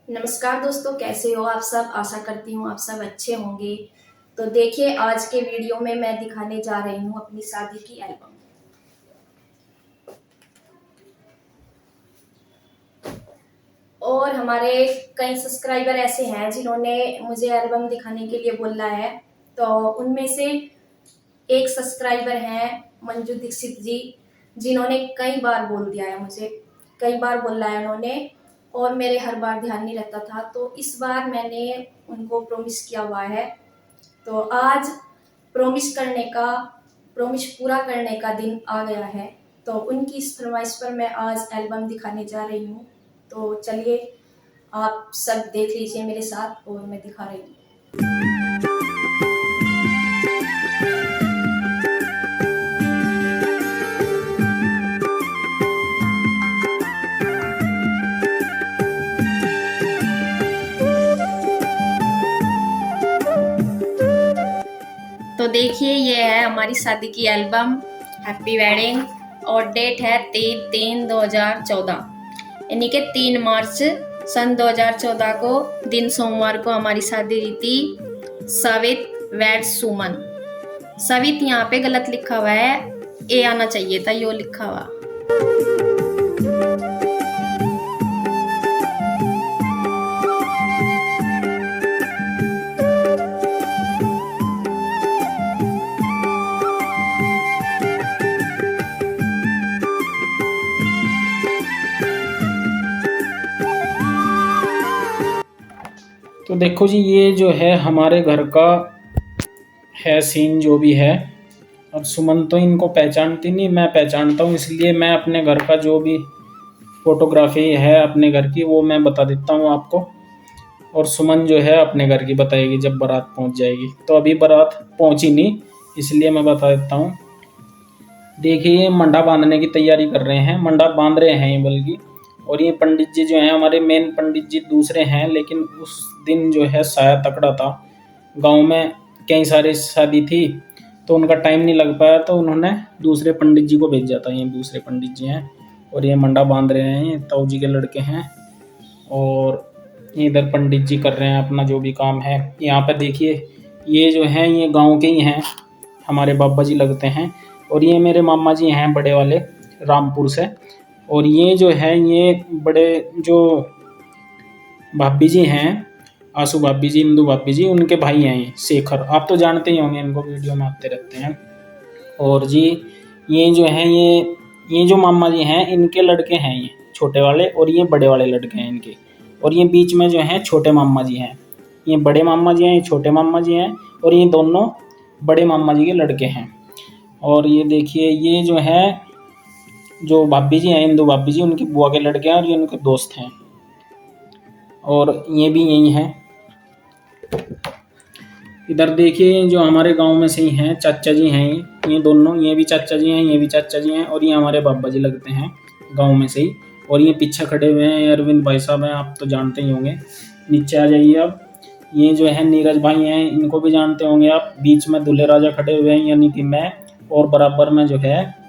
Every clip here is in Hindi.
नमस्कार दोस्तों, कैसे हो आप सब। आशा करती हूँ आप सब अच्छे होंगे। तो देखिए, आज के वीडियो में मैं दिखाने जा रही हूँ अपनी शादी की एल्बम। और हमारे कई सब्सक्राइबर ऐसे हैं जिन्होंने मुझे एल्बम दिखाने के लिए बोला है। तो उनमें से एक सब्सक्राइबर हैं मंजू दीक्षित जी, जिन्होंने कई बार बोल दिया है मुझे, कई बार बोला है उन्होंने, और मेरे हर बार ध्यान नहीं रहता था। तो इस बार मैंने उनको प्रॉमिस किया हुआ है। तो आज प्रॉमिस पूरा करने का दिन आ गया है। तो उनकी इस फरमाइश पर मैं आज एल्बम दिखाने जा रही हूँ। तो चलिए, आप सब देख लीजिए मेरे साथ और मैं दिखा रही हूँ। तो देखिए, ये है हमारी शादी की एल्बम, हैप्पी वेडिंग। और डेट है 3/3/2014, यानी कि 3 मार्च सन 2014 को, दिन सोमवार को हमारी शादी हुई थी। सवित वैड सुमन। सवित यहाँ पे गलत लिखा हुआ है, ए आना चाहिए था, यो लिखा हुआ। तो देखो जी, ये जो है हमारे घर का है सीन जो भी है। और सुमन तो इनको पहचानती नहीं, मैं पहचानता हूँ, इसलिए मैं अपने घर का जो भी फोटोग्राफी है अपने घर की वो मैं बता देता हूँ आपको। और सुमन जो है अपने घर की बताएगी जब बारात पहुँच जाएगी। तो अभी बारात पहुँची नहीं, इसलिए मैं बता देता हूँ। देखिए, ये मंडा बांधने की तैयारी कर रहे हैं, मंडा बांध रहे हैं ये बल्कि। और ये पंडित जी जो हैं हमारे मेन पंडित जी दूसरे हैं, लेकिन उस दिन जो है साया तकड़ा था, गांव में कई सारे शादी थी तो उनका टाइम नहीं लग पाया, तो उन्होंने दूसरे पंडित जी को भेजा था। ये दूसरे पंडित जी हैं और ये मंडा बांध रहे हैं, ये ताऊ जी के लड़के हैं। और इधर पंडित जी कर रहे हैं अपना जो भी काम है। यहाँ पे देखिए, ये जो हैं ये गाँव के ही हैं, हमारे बाबा जी लगते हैं। और ये मेरे मामा जी हैं बड़े वाले, रामपुर से। और ये जो है ये बड़े जो भाभी जी हैं, आंसू भाभी जी, इंदू भाभी जी, उनके भाई हैं ये शेखर। आप तो जानते ही होंगे, इनको वीडियो में आते रहते हैं। और जी, ये जो है ये जो मामा जी हैं इनके लड़के हैं, ये छोटे वाले, और ये बड़े वाले लड़के हैं इनके। और ये बीच में जो हैं छोटे मामा जी हैं, ये बड़े मामा जी हैं, ये छोटे मामा जी हैं। और ये दोनों बड़े मामा जी के लड़के हैं। और ये देखिए, ये जो है जो भाभी जी हैं, इंदू भाभी जी, उनकी बुआ के लड़के हैं और ये उनके दोस्त हैं। और ये भी यही हैं। इधर देखिए, जो हमारे गांव में से ही हैं, चाचा जी हैं ये दोनों, ये भी चाचा जी हैं, ये भी चाचा जी हैं। और ये हमारे बाबा जी लगते हैं गांव में से ही। और ये पीछे खड़े हुए हैं अरविंद भाई साहब हैं, आप तो जानते ही होंगे। नीचे आ जाइए अब। ये जो है नीरज भाई हैं, इनको भी जानते होंगे आप। बीच में दूल्हे राजा खड़े हुए हैं, यानी कि मैं। और बराबर में जो है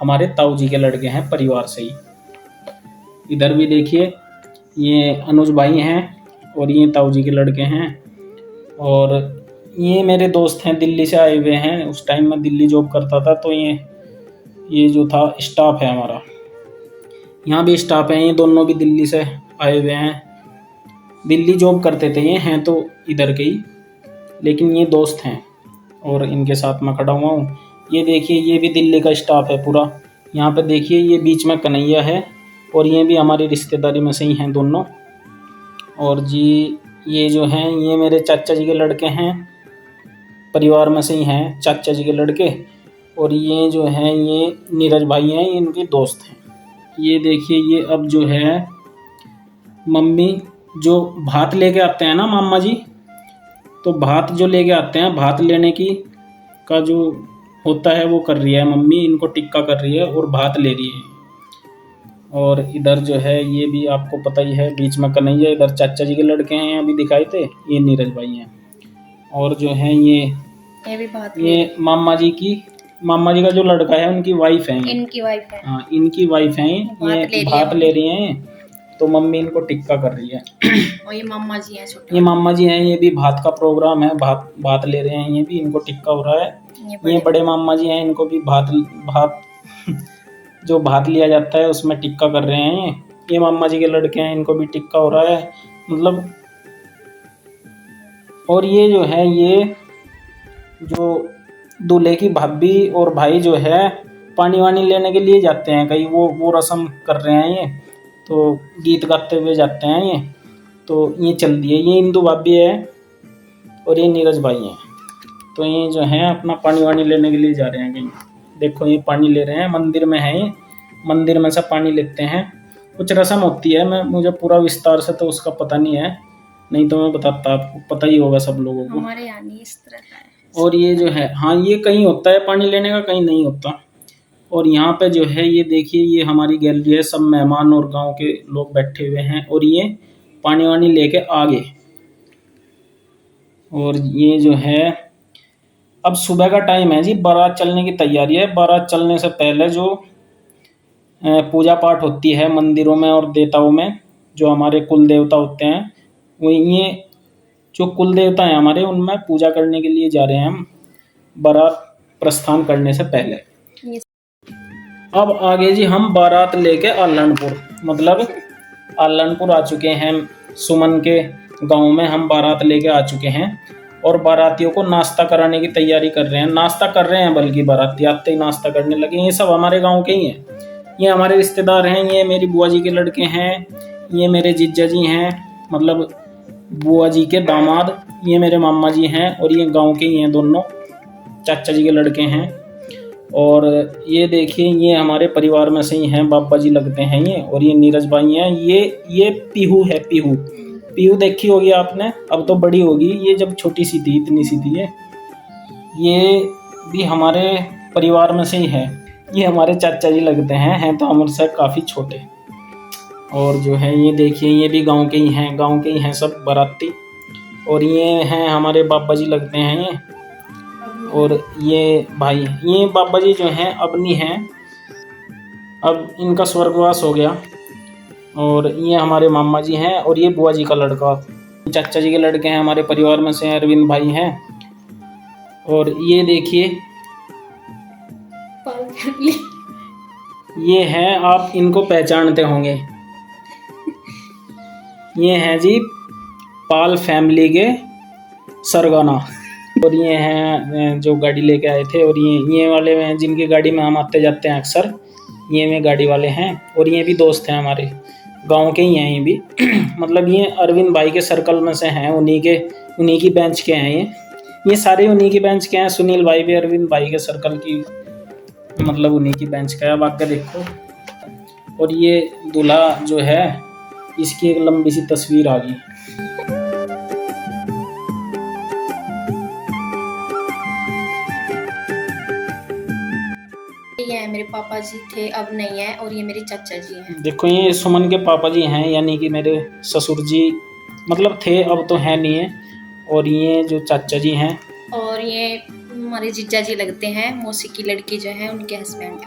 हमारे ताऊ जी के लड़के हैं परिवार से ही। इधर भी देखिए, ये अनुज भाई हैं और ये ताऊ जी के लड़के हैं। और ये मेरे दोस्त हैं, दिल्ली से आए हुए हैं। उस टाइम मैं दिल्ली जॉब करता था, तो ये जो था स्टाफ है हमारा, यहाँ भी स्टाफ है। ये दोनों भी दिल्ली से आए हुए हैं, दिल्ली जॉब करते थे। ये हैं तो इधर के ही, लेकिन ये दोस्त हैं और इनके साथ मैं खड़ा हुआ हूँ। ये देखिए, ये भी दिल्ली का स्टाफ है पूरा। यहाँ पे देखिए, ये बीच में कन्हैया है और ये भी हमारी रिश्तेदारी में से ही हैं दोनों। और जी, ये जो हैं ये मेरे चाचा जी के लड़के हैं, परिवार में से ही हैं चाचा जी के लड़के। और ये जो हैं ये नीरज भाई हैं, ये इनके दोस्त हैं। ये देखिए, ये अब जो है मम्मी जो भात लेके आते हैं ना मामा जी, तो भात जो लेके आते हैं, भात लेने की का जो होता है वो कर रही है मम्मी, इनको टिक्का कर रही है और भात ले रही है। और इधर जो है ये भी आपको पता ही है, बीच में कन्हैया, इधर चाचा जी के लड़के हैं अभी दिखाए थे, ये नीरज भाई हैं। और जो है ये भी बात, ये मामा जी का जो लड़का है उनकी वाइफ है, इनकी वाइफ है। हाँ, इनकी वाइफ है। ये भात ले रही हैं। तो मम्मी इनको टिक्का कर रही है। और ये मामा जी हैं छोटे। ये मामा जी हैं, ये भी भात का प्रोग्राम है, भात ले रहे हैं, ये भी इनको टिक्का हो रहा है। ये बड़े मामा जी हैं, इनको भी भात जो भात लिया जाता है उसमें टिक्का कर रहे हैं। ये मामा जी के लड़के हैं, इनको भी टिक्का हो रहा है मतलब। और ये जो है, ये जो दूल्हे की भाभी और भाई जो है पानी वानी लेने के लिए जाते हैं कहीं, वो रस्म कर रहे हैं ये, तो गीत गाते हुए जाते हैं ये। तो ये चल रही है, ये इंदू भाभी है और ये नीरज भाई हैं। तो ये जो है अपना पानी वानी लेने के लिए जा रहे हैं कहीं। देखो ये पानी ले रहे हैं, मंदिर में है ये, मंदिर में से पानी लेते हैं। कुछ रस्म होती है, मुझे पूरा विस्तार से तो उसका पता नहीं है, नहीं तो मैं बताता, आपको पता ही होगा सब लोगों को। हमारे यहाँ नहीं इस तरह का है। और ये जो है, हाँ ये कहीं होता है पानी लेने का, कहीं नहीं होता। और यहाँ पे जो है ये देखिए, ये हमारी गैलरी है, सब मेहमान और गांव के लोग बैठे हुए हैं और ये पानी वानी लेके आ गए। और ये जो है अब सुबह का टाइम है जी, बारात चलने की तैयारी है। बारात चलने से पहले जो पूजा पाठ होती है मंदिरों में और देवताओं में, जो हमारे कुल देवता होते हैं, वो ये जो कुल देवता हैं हमारे, उनमें पूजा करने के लिए जा रहे हैं हम बारात प्रस्थान करने से पहले। अब आगे जी हम बारात लेके आलनपुर, मतलब आलनपुर आ चुके हैं। सुमन के गांव में हम बारात लेके आ चुके हैं और बारातियों को नाश्ता कराने की तैयारी कर रहे हैं। नाश्ता कर रहे हैं, बल्कि बाराती आते ही नाश्ता करने लगे। ये सब हमारे गांव के ही हैं, ये हमारे रिश्तेदार हैं। ये मेरी बुआ जी के लड़के हैं, ये मेरे जीजा जी हैं, मतलब बुआ जी के दामाद। ये मेरे मामा जी हैं और ये गांव के ही हैं, दोनों चाचा जी के लड़के हैं। और ये देखिए, ये हमारे परिवार में से ही हैं, बाबा जी लगते हैं ये। और ये नीरज भाई हैं। ये पीहू है, पीहू देखी होगी आपने, अब तो बड़ी होगी, ये जब छोटी सी थी, इतनी सी थी ये भी हमारे परिवार में से ही है। ये हमारे चाचा जी लगते हैं तो हमसे काफ़ी छोटे। और जो है ये देखिए, ये भी गांव के ही हैं सब बाराती। और ये हैं हमारे बाबा जी लगते हैं ये। और ये भाई, ये बाबा जी जो हैं अब नहीं हैं, अब इनका स्वर्गवास हो गया। और ये हमारे मामा जी हैं और ये बुआ जी का लड़का, चाचा जी के लड़के हैं, हमारे परिवार में से अरविंद भाई हैं। और ये देखिए, ये हैं, आप इनको पहचानते होंगे, ये हैं जी पाल फैमिली के सरगना। और ये हैं जो गाड़ी लेके आए थे। और ये वाले हैं जिनकी गाड़ी में हम आते जाते हैं अक्सर, ये में गाड़ी वाले हैं। और ये भी दोस्त हैं हमारे, गांव के ही हैं ये भी मतलब ये अरविंद भाई के सर्कल में से हैं, उन्हीं की बेंच के हैं ये सारे उन्हीं की बेंच के हैं। सुनील भाई भी अरविंद भाई के सर्कल की, मतलब उन्हीं की बेंच का है। अब आगे देखो, और ये दूल्हा जो है, इसकी एक लंबी सी तस्वीर आ गई। ये मेरे पापा जी थे, अब नहीं है। और ये मेरे चाचा जी हैं। देखो ये सुमन के पापा जी हैं, यानी कि मेरे ससुर जी, मतलब थे, अब तो है नहीं है। और ये जो चाचा जी हैं, और ये हमारे जीजा जी लगते हैं, मौसी की लड़की जो है उनके हस्बैंड।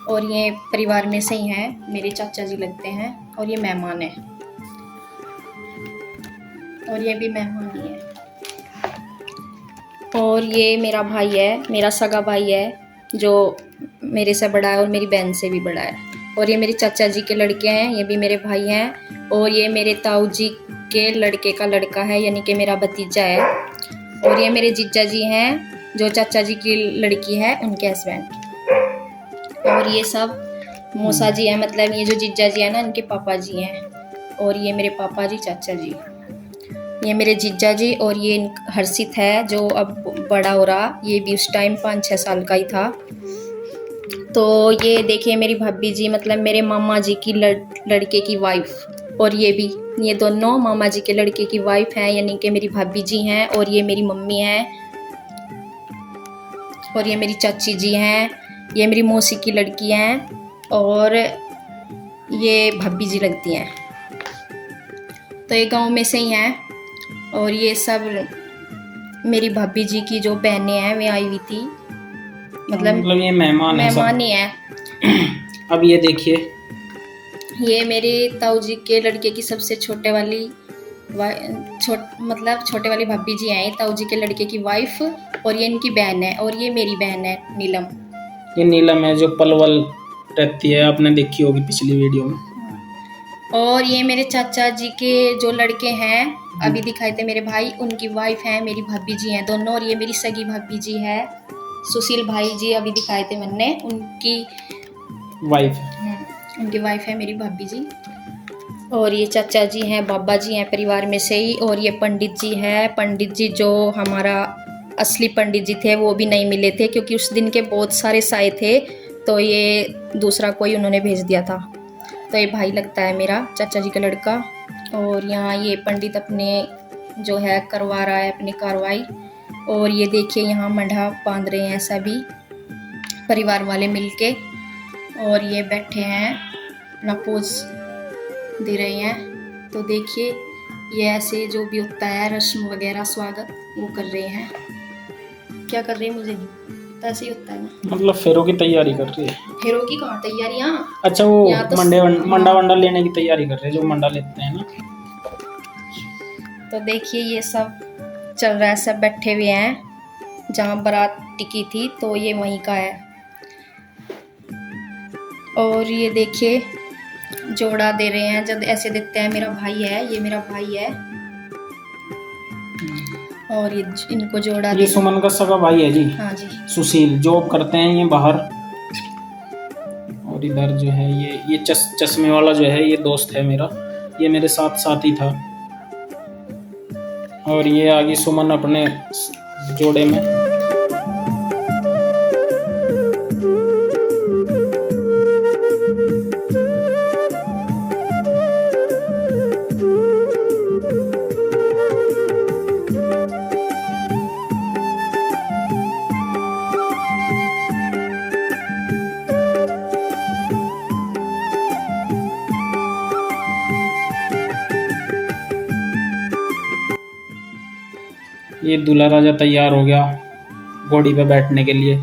और ये परिवार में से ही हैं, मेरे चाचा जी लगते हैं। और ये मेहमान है, और ये भी मेहमान ही है। और ये मेरा भाई है, मेरा सगा भाई है, जो मेरे से बड़ा है और मेरी बहन से भी बड़ा है। और ये मेरे चाचा जी के लड़के हैं, ये भी मेरे भाई हैं। और ये मेरे ताऊ जी के लड़के का लड़का है, यानी कि मेरा भतीजा है। और ये मेरे जीजा जी हैं, जो चाचा जी की लड़की है, उनके हस्बैंड। और ये सब मौसा जी हैं, मतलब ये जो जीजा जी हैं ना, इनके पापा जी हैं। और ये मेरे पापा जी, चाचा जी, ये मेरे जीजा जी। और ये हर्षित है, जो अब बड़ा हो रहा, ये भी उस टाइम 5-6 साल का ही था। तो ये देखिए मेरी भाभी जी, मतलब मेरे मामा जी की लड़के की वाइफ। और ये दोनों मामा जी के लड़के की वाइफ हैं, यानी कि मेरी भाभी जी हैं। और ये मेरी मम्मी हैं। और ये मेरी चाची जी हैं, ये मेरी मौसी की लड़की हैं। और ये भाभी जी लगती हैं। तो ये गांव में से ही हैं। और ये सब मेरी भाभी जी की जो बहनें हैं, वे आई हुई थी, मतलब ये मेहमान ही है। अब ये देखिए, ये मेरे ताऊ जी के लड़के की सबसे छोटे वाली मतलब छोटे वाली भाभी जी हैं, ताऊ जी के लड़के की वाइफ, और ये इनकी बहन है, और ये मेरी बहन है नीलम। ये नीलम है जो पलवल रहती है, आपने देखी होगी पिछली वीडियो में। और ये मेरे चाचा जी के जो लड़के हैं अभी दिखाए थे मेरे भाई, उनकी वाइफ है मेरी भाभी जी हैं दोनों, और ये मेरी सगी भाभी जी है सुशील भाई जी, अभी दिखाए थे मैंने, उनकी वाइफ है मेरी भाभी जी। और ये चाचा जी हैं, बाबा जी हैं परिवार में से ही, और ये पंडित जी हैं, पंडित जी जो हमारा असली पंडित जी थे वो भी नहीं मिले थे क्योंकि उस दिन के बहुत सारे साए थे, तो ये दूसरा कोई उन्होंने भेज दिया था। तो ये भाई लगता है मेरा चाचा जी का लड़का। और यहाँ ये पंडित अपने जो है करवा रहा है अपनी कार्रवाई। और ये देखिए यहाँ मंडा बांध रहे हैं सभी परिवार वाले मिलके, और ये बैठे हैं अपना पोज दे रहे हैं। तो देखिए ये ऐसे जो भी होता है रस्म वगैरह स्वागत वो कर रहे हैं। क्या कर रहे हैं मुझे नहीं, तो ऐसे ही होता है ना, मतलब फेरों की तैयारी कर रही है। फेरों की कहाँ तैयारियाँ? अच्छा, वो तो मंडा वंडा लेने की तैयारी कर रहे हैं, जो मंडा लेते हैं ना। तो देखिए ये सब चल रहा है, सब बैठे हुए हैं। जहाँ बारात टिकी थी तो ये वहीं का है। और ये देखिए जोड़ा दे रहे हैं, जब ऐसे देखते हैं मेरा भाई है, ये मेरा भाई है, और ये इनको जोड़ा ये सुमन का सगा भाई है जी। हाँ जी। सुशील जॉब करते हैं ये बाहर। और इधर जो है ये चश्मे वाला जो है ये दोस्त है मेरा, ये मेरे साथ ही था। और ये आगे सुमन अपने जोड़े में। ये दूल्हा राजा तैयार हो गया घोड़ी पे बैठने के लिए,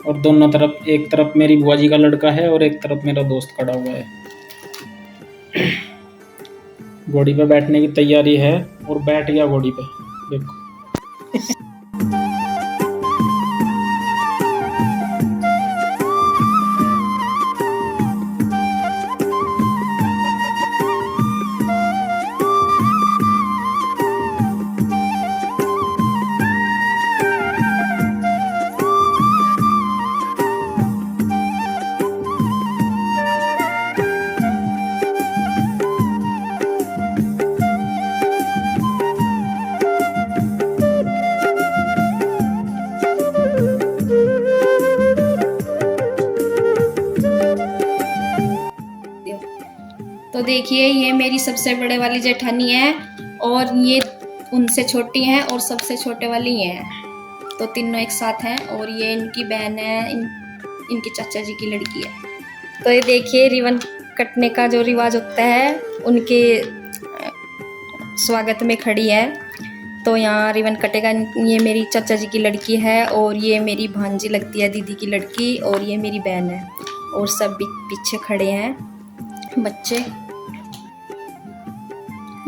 और दोनों तरफ, एक तरफ मेरी बुआ जी का लड़का है और एक तरफ मेरा दोस्त खड़ा हुआ है। घोड़ी पे बैठने की तैयारी है और बैठ गया घोड़ी पे, देखो। तो देखिए ये मेरी सबसे बड़े वाली जेठानी है, और ये उनसे छोटी हैं, और सबसे छोटे वाली ये हैं, तो तीनों एक साथ हैं। और ये इनकी बहन है, इनके चाचा जी की लड़की है। तो ये देखिए रिबन कटने का जो रिवाज होता है उनके स्वागत में खड़ी है, तो यहाँ रिबन कटेगा। ये मेरी चाचा जी की लड़की है, और ये मेरी भांजी लगती है दीदी की लड़की, और ये मेरी बहन है, और सब पीछे खड़े हैं बच्चे।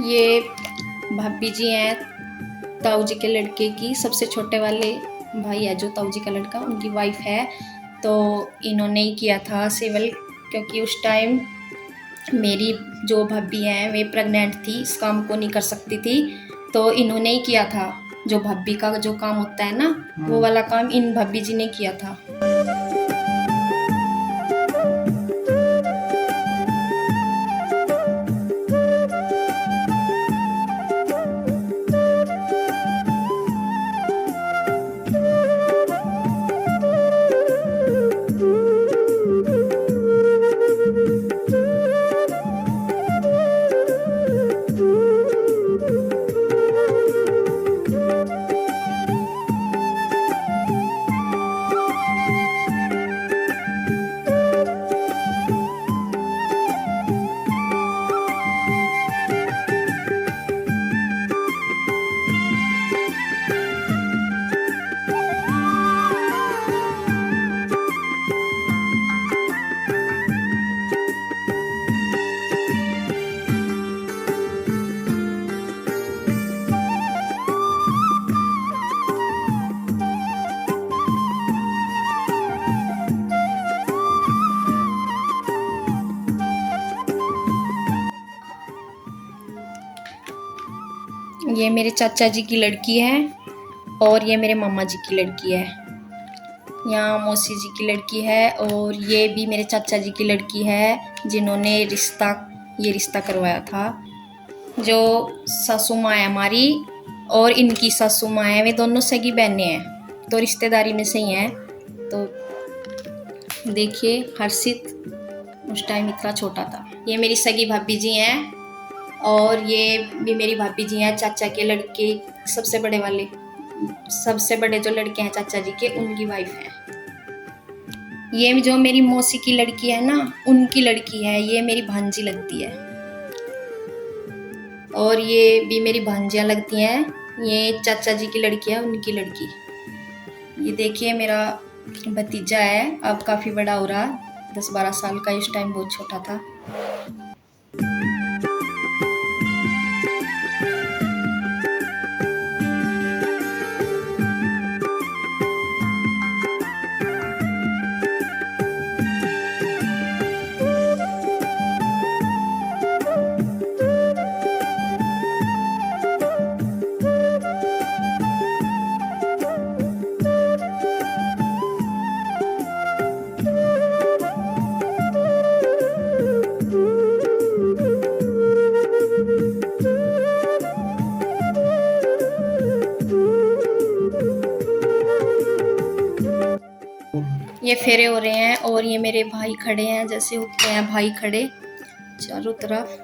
ये भाभी जी हैं ताऊ जी के लड़के की, सबसे छोटे वाले भाई है जो ताऊ जी का लड़का, उनकी वाइफ है। तो इन्होंने ही किया था सिविल, क्योंकि उस टाइम मेरी जो भाभी हैं वे प्रेग्नेंट थी, इस काम को नहीं कर सकती थी, तो इन्होंने ही किया था। जो भाभी का जो काम होता है ना, वो वाला काम इन भाभी जी ने किया था। ये मेरे चाचा जी की लड़की है और ये मेरे मामा जी की लड़की है। यहाँ मौसी जी की लड़की है और ये भी मेरे चाचा जी की लड़की है जिन्होंने ये रिश्ता करवाया था। जो सासू माँ है हमारी और इनकी सासू माँ है, वे दोनों सगी बहनें हैं, तो रिश्तेदारी में से ही हैं। तो देखिए हर्षित उस टाइम इतना छोटा था। ये मेरी सगी भाभी जी हैं और ये भी मेरी भाभी जी हैं, चाचा के लड़के सबसे बड़े जो लड़के हैं चाचा जी के, उनकी वाइफ है। ये जो मेरी मौसी की लड़की है ना, उनकी लड़की है, ये मेरी भांजी लगती है। और ये भी मेरी भांजियाँ लगती हैं, ये चाचा जी की लड़की है, उनकी लड़की। ये देखिए मेरा भतीजा है, अब काफ़ी बड़ा हो रहा, 10-12 साल का, इस टाइम बहुत छोटा था। ये फेरे हो रहे हैं और ये मेरे भाई खड़े हैं, जैसे होते हैं भाई खड़े चारों तरफ।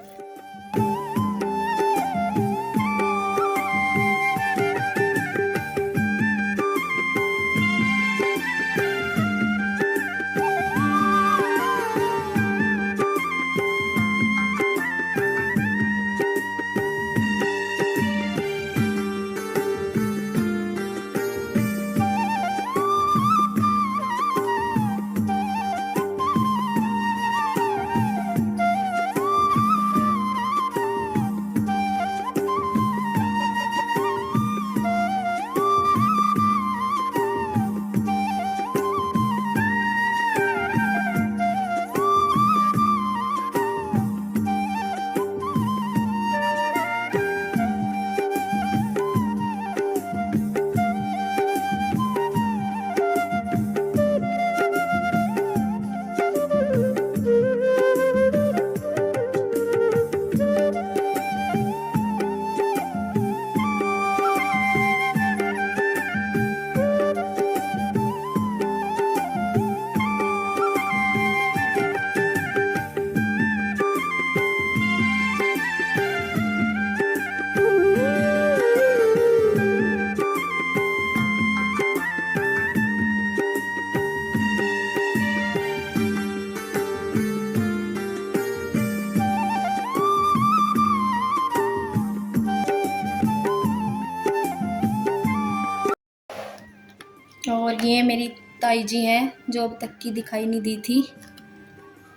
और ये मेरी ताई जी हैं जो अब तक की दिखाई नहीं दी थी,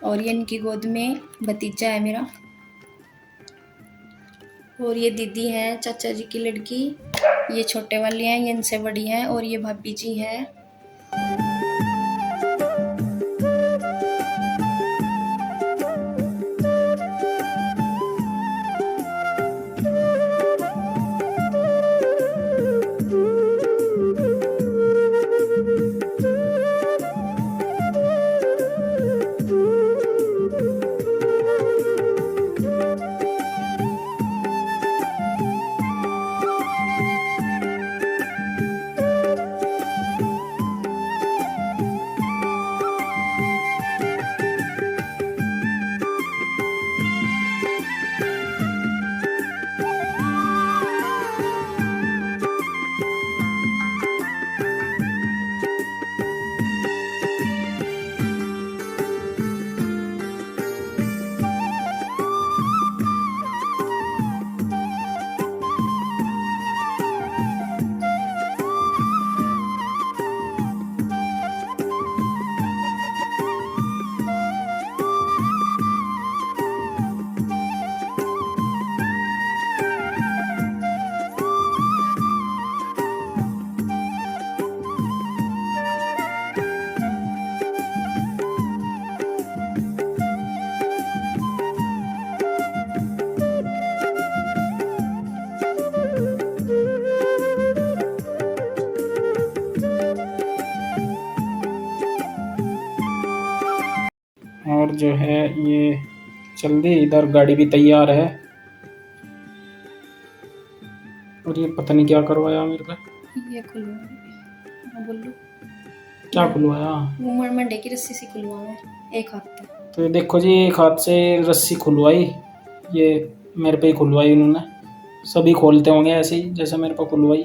और ये इनकी गोद में भतीजा है मेरा। और ये दीदी हैं चाचा जी की लड़की, ये छोटे वाली हैं, ये इनसे बड़ी हैं, और ये भाभी जी हैं। जो है ये चल दी। इधर गाड़ी भी तैयार है। और ये पता नहीं क्या करवाया मेरे को। ये खुलवा बोलो क्या खुलवाया? घूमर मंडे की रस्सी से खुलवाया एक हाथ पे। तो ये देखो जी, एक हाथ से रस्सी खुलवाई, ये मेरे पे ही खुलवाई उन्होंने। सभी खोलते होंगे ऐसे ही जैसे मेरे को खुलवाई।